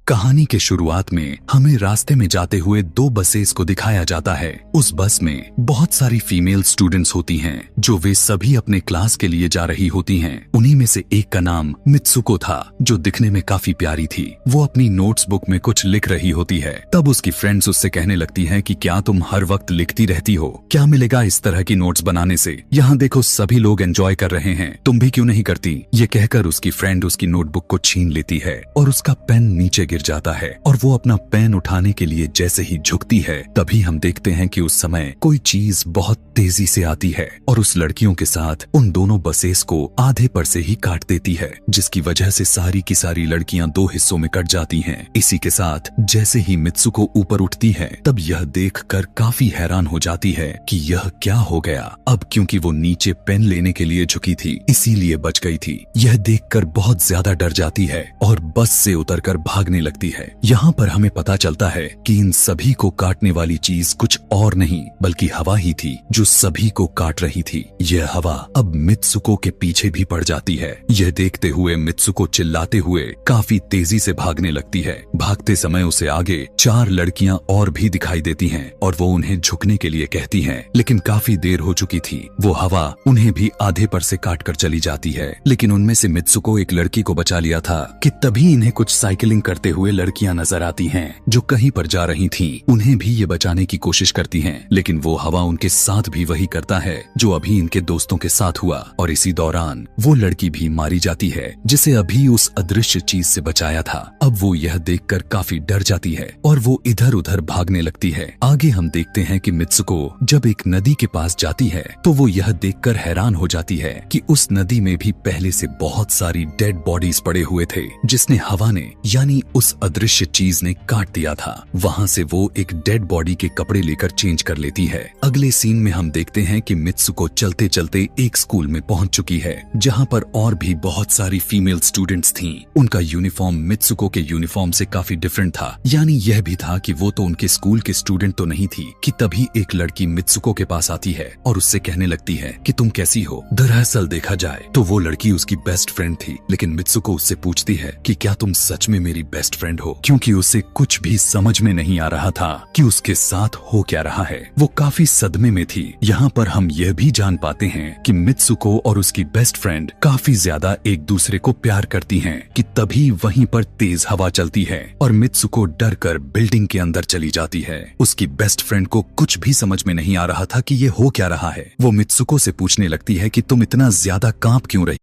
कहानी के शुरुआत में हमें रास्ते में जाते हुए दो बसेस को दिखाया जाता है। उस बस में बहुत सारी फीमेल स्टूडेंट्स होती हैं, जो वे सभी अपने क्लास के लिए जा रही होती हैं। उन्हीं में से एक का नाम मित्सुको था, जो दिखने में काफी प्यारी थी। वो अपनी नोट्स बुक में कुछ लिख रही होती है। तब उसकी फ्रेंड्स उससे कहने लगती हैं कि क्या तुम हर वक्त लिखती रहती हो? क्या मिलेगा इस तरह की नोट्स बनाने से? यहाँ देखो सभी लोग एंजॉय कर रहे हैं, तुम भी क्यों नहीं करती? ये कहकर उसकी फ्रेंड उसकी नोटबुक को छीन लेती है और उसका पेन नीचे गिर जाता है और वो अपना पेन उठाने के लिए जैसे ही झुकती है, तभी हम देखते हैं कि उस समय कोई चीज बहुत तेजी से आती है और उस लड़कियों के साथ उन दोनों बसेस को आधे पर से ही काट देती है, जिसकी वजह से सारी की सारी लड़कियां दो हिस्सों में कट जाती हैं। इसी के साथ जैसे ही मित्सुको ऊपर उठती है, तब यह देखकर काफी हैरान हो जाती है कि यह क्या हो गया। अब क्योंकि वो नीचे पेन लेने के लिए झुकी थी, इसीलिए बच गई थी। यह देखकर बहुत ज्यादा डर जाती है और बस से उतरकर भागने लगती है। यहाँ पर हमें पता चलता है कि इन सभी को काटने वाली चीज कुछ और नहीं बल्कि हवा ही थी, जो सभी को काट रही थी। यह हवा अब मित्सुको के पीछे भी पड़ जाती है। यह देखते हुए मित्सुको चिल्लाते हुए काफी तेजी से भागने लगती है। भागते समय उसे आगे 4 लड़कियां और भी दिखाई देती हैं और वो उन्हें झुकने के लिए कहती हैं, लेकिन काफी देर हो चुकी थी। वो हवा उन्हें भी आधे पर से काट कर चली जाती है। लेकिन उनमें से मित्सुको एक लड़की को बचा लिया था कि तभी इन्हें कुछ साइकिलिंग करते हुए लड़कियां नजर आती हैं, जो कहीं पर जा रही थीं। उन्हें भी ये बचाने की कोशिश करती हैं, लेकिन वो हवा उनके साथ भी वही करता है जो अभी इनके दोस्तों के साथ हुआ। और इसी दौरान वो लड़की भी मारी जाती है, जिसे अभी उस अदृश्य चीज से बचाया था। अब वो यह देखकर काफी डर जाती है और वो इधर उधर भागने लगती है। आगे हम देखते हैं कि मित्सुको जब एक नदी के पास जाती है, तो वो यह देखकर हैरान हो जाती है कि उस नदी में भी पहले से बहुत सारी डेड बॉडीज पड़े हुए थे, जिसने हवा ने यानी उस अदृश्य चीज ने काट दिया था। वहाँ से वो एक डेड बॉडी के कपड़े लेकर चेंज कर लेती है। अगले सीन में हम देखते हैं कि मित्सुको चलते चलते एक स्कूल में पहुंच चुकी है, जहाँ पर और भी बहुत सारी फीमेल स्टूडेंट्स थीं। उनका यूनिफॉर्म मित्सुको के यूनिफॉर्म से काफी डिफरेंट था। यानी यह भी था कि वो तो उनके स्कूल के स्टूडेंट तो नहीं थी कि तभी एक लड़की मित्सुको के पास आती है और उससे कहने लगती है कि तुम कैसी हो। दरअसल देखा जाए तो वो लड़की उसकी बेस्ट फ्रेंड थी, लेकिन मित्सुको उससे पूछती है कि क्या तुम सच में मेरी बेस्ट फ्रेंड हो, क्योंकि उसे कुछ भी समझ में नहीं आ रहा था कि उसके साथ हो क्या रहा है। वो काफी सदमे में थी। यहाँ पर हम यह भी जान पाते हैं कि मित्सुको और उसकी बेस्ट फ्रेंड काफी ज्यादा एक दूसरे को प्यार करती हैं कि तभी वहीं पर तेज हवा चलती है और मित्सुको डर कर बिल्डिंग के अंदर चली जाती है। उसकी बेस्ट फ्रेंड को कुछ भी समझ में नहीं आ रहा था कि ये हो क्या रहा है। वो मित्सुको से पूछने लगती है कि तुम इतना ज्यादा कांप क्यों रही